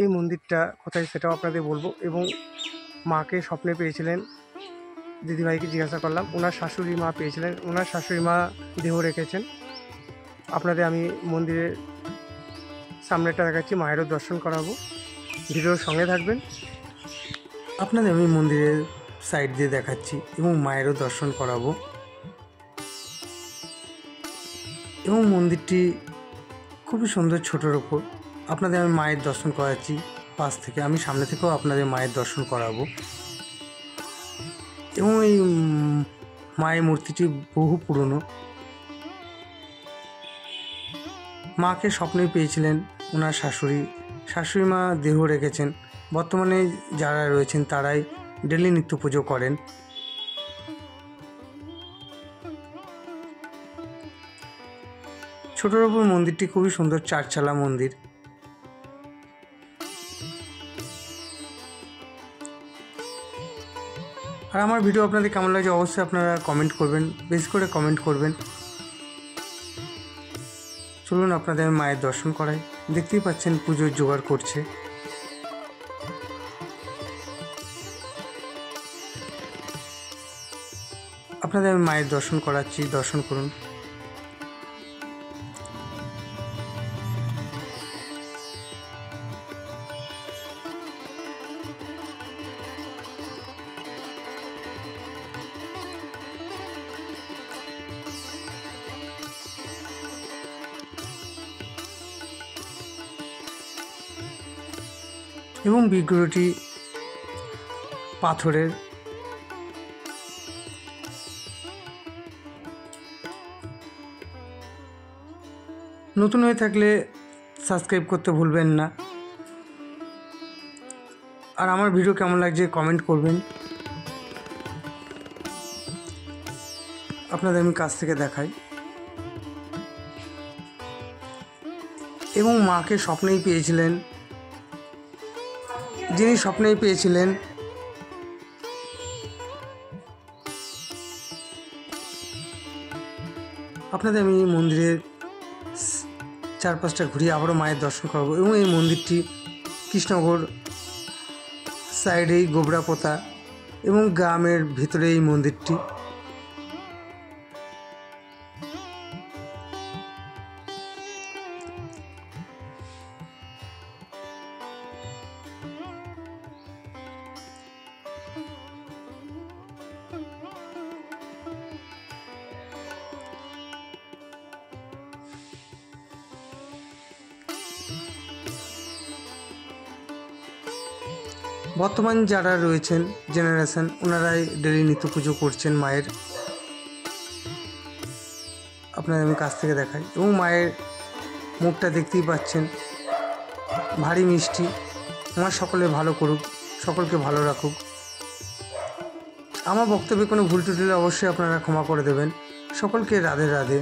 এই মন্দিরটা কোথায় সেটাও আপনাদের বলবো। এবং মাকে স্বপ্নে পেয়েছিলেন, দিদিভাইকে জিজ্ঞাসা করলাম, ওনার শাশুড়ি মা পেয়েছিলেন, ওনার শাশুড়ি মা দেহ রেখেছেন। আপনাদের আমি মন্দিরের সামনেটা দেখাচ্ছি, মায়েরও দর্শন করাবো, ভিডিওর সঙ্গে থাকবেন। আপনাদের আমি মন্দিরের সাইড দিয়ে দেখাচ্ছি এবং মায়েরও দর্শন করাবো। এবং মন্দিরটি খুবই সুন্দর, ছোটোর ওপর। আপনাদের আমি মায়ের দর্শন করাচ্ছি পাশ থেকে, আমি সামনে থেকেও আপনাদের মায়ের দর্শন করাবো। এবং এই মায়ের মূর্তিটি বহু পুরনো। মাকে স্বপ্নে পেয়েছিলেন ওনার শাশুড়ি মা দেহ রেখেছেন। বর্তমানে যারা রয়েছেন তারাই ডেলি নিত্য পুজো করেন। ছোটোর ওপর মন্দিরটি খুবই সুন্দর, চারচালা মন্দির। আর আমার ভিডিও আপনাদের কেমন লাগছে অবশ্যই আপনারা কমেন্ট করবেন, বেশি করে কমেন্ট করবেন। চলুন আপনাদের মায়ের দর্শন করাই। দেখতেই পাচ্ছেন পুজোর জোগাড় করছে। আপনাদের আমি মায়ের দর্শন করাচ্ছি, দর্শন করুন। এবং বিগ্রহটি পাথরের। নতুন হয়ে থাকলে সাবস্ক্রাইব করতে ভুলবেন না। আর আমার ভিডিও কেমন লাগছে কমেন্ট করবেন। আপনাদের আমি কাছ থেকে দেখাই। এবং মাকে স্বপ্নেই পেয়েছিলেন, যিনি স্বপ্নেই পেয়েছিলেন আপনাদের আমি মন্দিরের চারপাশটা ঘুরিয়ে আবারও মায়ের দর্শন করব। এবং এই মন্দিরটি কৃষ্ণনগর সাইডেই গোবরাপোতা এবং গ্রামের ভিতরে এই মন্দিরটি। বর্তমান যারা রয়েছেন জেনারেশন, ওনারাই ডেলি নিত্য পুজো করছেন মায়ের। আপনাদের আমি কাছ থেকে দেখাই। এবং মায়ের মুখটা দেখতেই পাচ্ছেন, ভারী মিষ্টি। আমার সকলে ভালো করুক, সকলকে ভালো রাখুক। আমার বক্তব্যে কোনো ভুল ত্রুটি হলে অবশ্যই আপনারা ক্ষমা করে দেবেন। সকলকে রাধে রাধে।